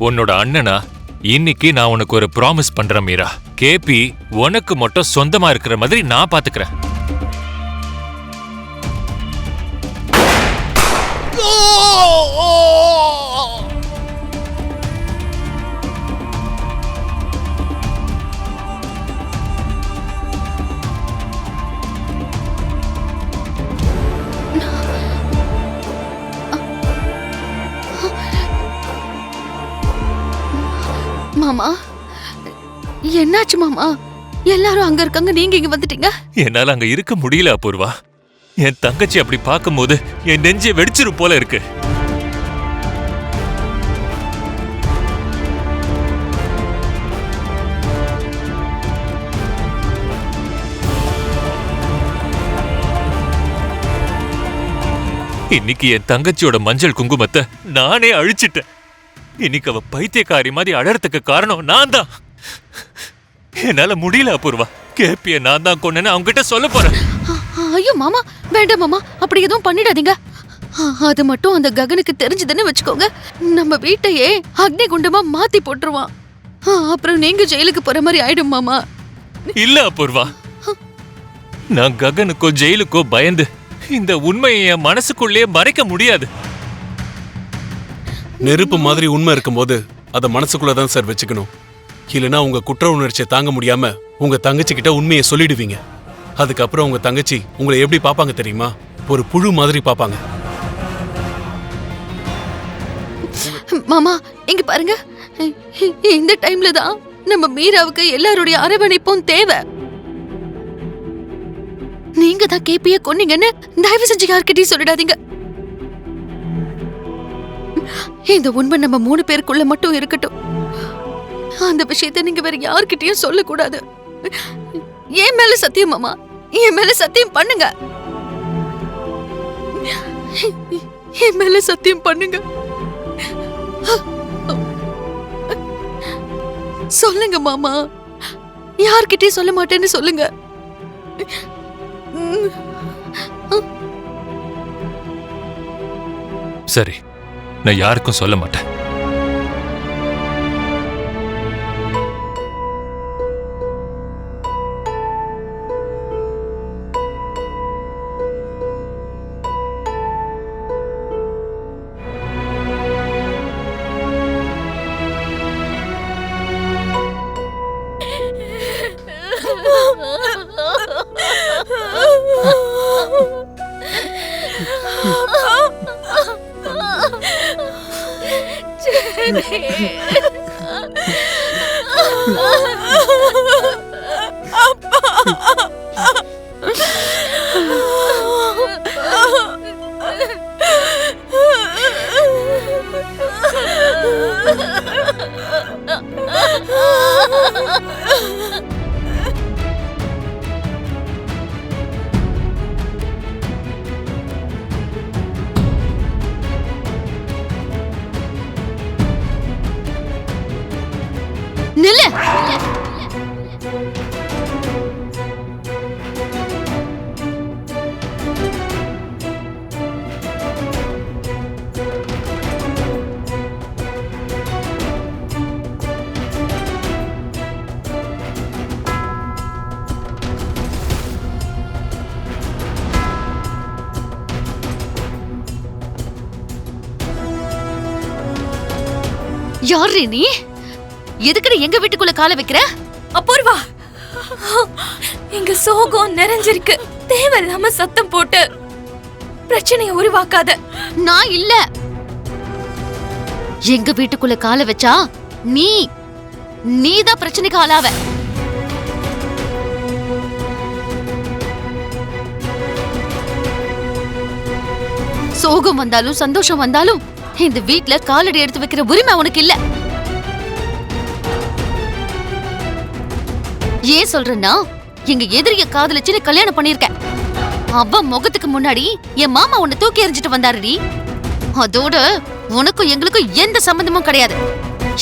உன்னோட அண்ணனா இன்னைக்கு நான் உனக்கு ஒரு ப்ராமிஸ் பண்றேன் மீரா. கேபி உனக்கு மட்டும் சொந்தமா இருக்கிற மாதிரி நான் பாத்துக்கிறேன். மாமா, என்னாச்சு மாமா? எல்லாரும் அங்க இருக்காங்க, நீங்க இங்க வந்துட்டீங்க. என்னால அங்க இருக்க முடியல அபூர்வா. என் தங்கச்சி அப்படி பார்க்கும்போது என் நெஞ்சே வெடிச்சிரும் போல இருக்கு. இன்னைக்கு என் தங்கச்சியோட மஞ்சள் குங்குமத்தை நானே அழிச்சிட்டேன். இன்னைக்கு அவ பைத்தியக்காரி மாதிரி அழறதுக்கு காரணம் நான் தான். என்னால முடியல அபூர்வா. கேபிய நான் தான் கொன்னேன்னு அவங்க கிட்ட சொல்ல போறேன். ஐயோ மாமா, வேண்டாம் மாமா, அப்படி எதுவும் பண்ணிடாதீங்க. அது மட்டும் அந்த ககனுக்கு தெரிஞ்சதுன்னு வச்சுக்கோங்க, நம்ம வீட்டையே அக்னி குண்டமா மாத்தி போட்டுருவான். அப்புறம் நீங்க ஜெயிலுக்கு போற மாதிரி ஆயிடும் மாமா. இல்ல அபூர்வா, நான் ககனுக்கோ ஜெயிலுக்கோ பயந்து இந்த உண்மையை என் மனசுக்குள்ளேயே மறைக்க முடியாது. நெருப்பு மாதிரி உண்மை இருக்கும்போது அதை மனசுக்குள்ளதான் சார் வச்சுக்கணும். இல்லைன்னா உங்க குற்ற உணர்ச்சியை தாங்க முடியாம உங்க தங்கச்சி கிட்ட உண்மையை சொல்லிடுவீங்க. அதுக்கப்புறம் உங்க தங்கச்சி உங்களை எப்படி பாப்பாங்க தெரியுமா? ஒரு புழு மாதிரி பாப்பாங்க. மாமா இங்க பாருங்க, இந்த டைம்ல தான் நம்ம மீராவுக்கு எல்லாருடைய அரவணைப்பும் தேவை. நீங்க தான் கேபிய கொன்னீங்கன்னு தயவு செஞ்சு யார்கிட்டயும் சொல்லிடாதீங்க. இந்த உண்மை நம்ம 3 பேருக்குள்ள மட்டும் இருக்கட்டும். அந்த விஷயத்தை நீங்க வேற யார்கிட்டயும் சொல்லக்கூடாது. என் மேல சத்தியம் மாமா, என் மேல சத்தியம் பண்ணுங்க. என் மேல சத்தியம் பண்ணுங்க. சொல்லுங்க மாமா, யார்கிட்டயும் சொல்ல மாட்டேன்னு சொல்லுங்க. சரி, நான் யாருக்கும் சொல்ல மாட்டேன். நில்லு. யாரு நீ? எதுக்கு எங்க வீட்டுக்குள்ள கால வைக்கிற? அபூர்வா, எங்க சோகம் நிறைஞ்சிருக்கு. தேவையில்லாம சத்தம் போட்டு பிரச்சனையை உருவாக்காத. நான் இல்ல. எங்க வீட்டுக்குள்ள கால வச்சா நீதான் பிரச்சனைக்கு ஆளாவ. சோகம் வந்தாலும் சந்தோஷம் வந்தாலும் இந்த வீட்ல காலடி எடுத்து வைக்கிற உரிமை உனக்கு இல்ல. ஏன் சொல்றேன்னா, எங்க எதிரிய காதலிச்சு கல்யாணம் பண்ணிருக்க. அவ முகத்துக்கு முன்னாடி என் மாமா உன்னை தூக்கி எறிஞ்சிட்டு வந்தாருடி. அதோட உனக்கும் எங்களுக்கும் எந்த சம்பந்தமும் கிடையாது.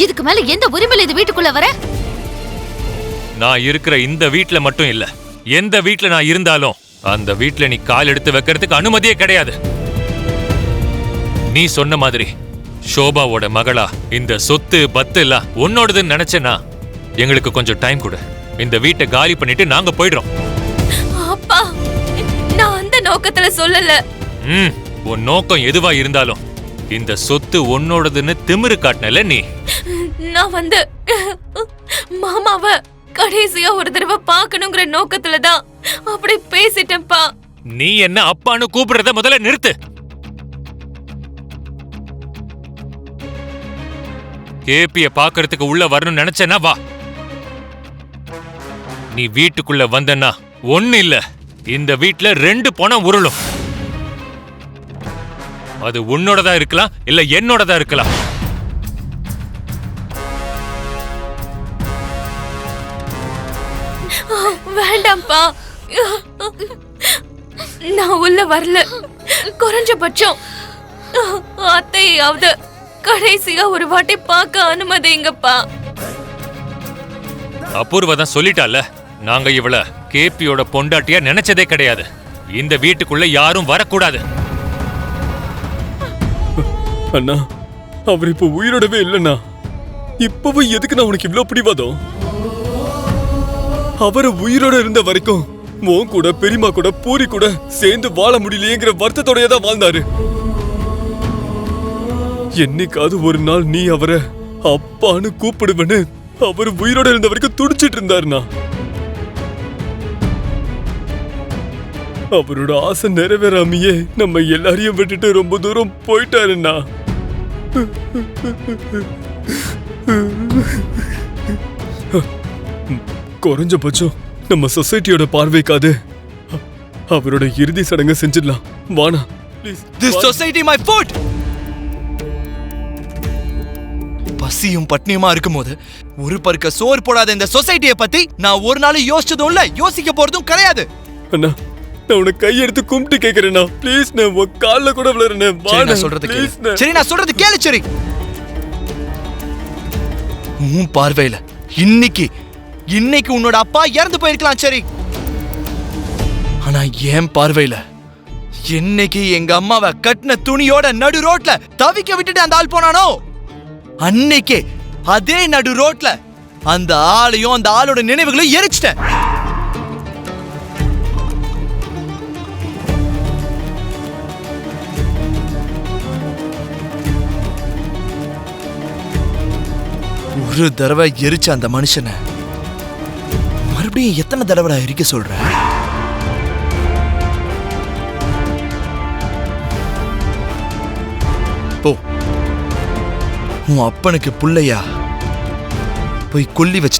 இதுக்கு மேல எந்த உரிமையில இது வீட்டுக்குள்ள வர? நான் இருக்கிற இந்த வீட்ல மட்டும் இல்ல, எந்த வீட்ல நான் இருந்தாலும் அந்த வீட்ல நீ கால் எடுத்து வைக்கிறதுக்கு அனுமதியே கிடையாது. நீ சொன்ன மாதிரி ஷோபாவோட மகளா இந்த சொத்து பத்து எல்லாம் உன்னோடதுன்னு நினைச்சேனா எங்களுக்கு கொஞ்சம் டைம் கொடு. இந்த வீட்டை காலி பண்ணிட்டு நாங்க போயிடுறோம். அப்பா, நான் அந்த நோக்கத்துல சொல்லல. உன் நோக்கம் எதுவா இருந்தாலும் இந்த சொத்து உன்னோடதுன்னு திமிரு காட்டினல நீ. நான் மாமாவ கடைசியா ஒரு தடவை பார்க்கணுங்கிற நோக்கத்துலதான் அப்படி பேசிட்டேன்ப்பா. நீ என்ன அப்பான்னு கூப்பிடுறத முதல்ல நிறுத்து. கேபிய பாக்குறதுக்கு உள்ள வரணும்னு நினைச்சேன்னா வா. நீ வீட்டுக்குள்ள வந்தன்னா ஒண்ணு இல்ல, இந்த வீட்டுல 2 பணம் உருளும். அது உன்னோடதா இருக்கலாம் இல்ல என்னோடதா இருக்கலாம். வேண்டாம்ப்பா, நான் உள்ள வரல. குறைஞ்சபட்சம் அத்தையாவது கடைசியா ஒரு வாட்டி பார்க்க அனுமதிங்கப்பா. அபூர்வா தான் சொல்லிட்டால, நாங்க இவள கேபியோட பொண்டாட்டியா நினைச்சதே கிடையாது. இந்த வீட்டுக்குள்ள யாரும் வரக்கூடாது. அண்ணா, அவர் இப்ப உயிரோடவே இல்லைண்ணா. இப்பவும் எதுக்கு நான் உனக்கு இவ்வளவு பிடிவாதம்? அவர் உயிரோட இருந்த வரைக்கும் உன் கூட பெரியமா கூட பூரி கூட சேர்ந்து வாழ முடியலையேங்கிற வருத்தத்தோடயே தான் வாழ்ந்தாரு. என்னைக்காவது ஒரு நாள் நீ அவரை அப்பான்னு கூப்பிடுவேன்னு அவர் உயிரோட இருந்த வரைக்கும் துடிச்சிட்டு இருந்தாருண்ணா. அவரோட ஆசை நிறைவேறாமையே நம்ம எல்லாரையும் விட்டுட்டு ரொம்ப தூரம் போயிட்டாருண்ணா. குறைஞ்சபட்சம் நம்ம சொசைட்டியோட பார்வைக்காது அவரோட இறுதி சடங்கு செஞ்சிடலாம். வானா please. This society my food. பசியும் பட்னியுமா இருக்கும்போது ஒரு பருக்க சோறு போடாத இந்த சொசைட்டியை பத்தி நான் ஒரு நாள் யோசிச்சதும் இல்ல, யோசிக்க போறதும் கிடையாது. அண்ணா, நான் உனக்கு கையெடுத்து கும்பிட்டு கேக்குறேன்னா ப்ளீஸ், நான் உன் கால்ல கூட விழுறேன். நான் சொல்றது கேளு. சரி, நான் சொல்றது கேளு. சரி, உன் பார்வையில இன்னைக்கு உன்னோட அப்பா இறந்து போயிருக்கலாம். சரி, ஆனா என் பார்வையில என்னைக்கு எங்க அம்மாவை கட்டின துணியோட நடு ரோட்ல தவிக்க விட்டுட்டு அந்த ஆள் போனானோ, அன்னைக்கே அதே நடு ரோட்ல அந்த ஆளையும் அந்த ஆளோட நினைவுகளையும் எரிச்சிட்டேன். ஒரு தடவை எரிச்ச அந்த மனுஷனை மறுபடியும் எத்தனை தடவை எரிக்க சொல்ற? போ, உன் அப்பனுக்கு புள்ளையா போய் கொல்லி வச்சு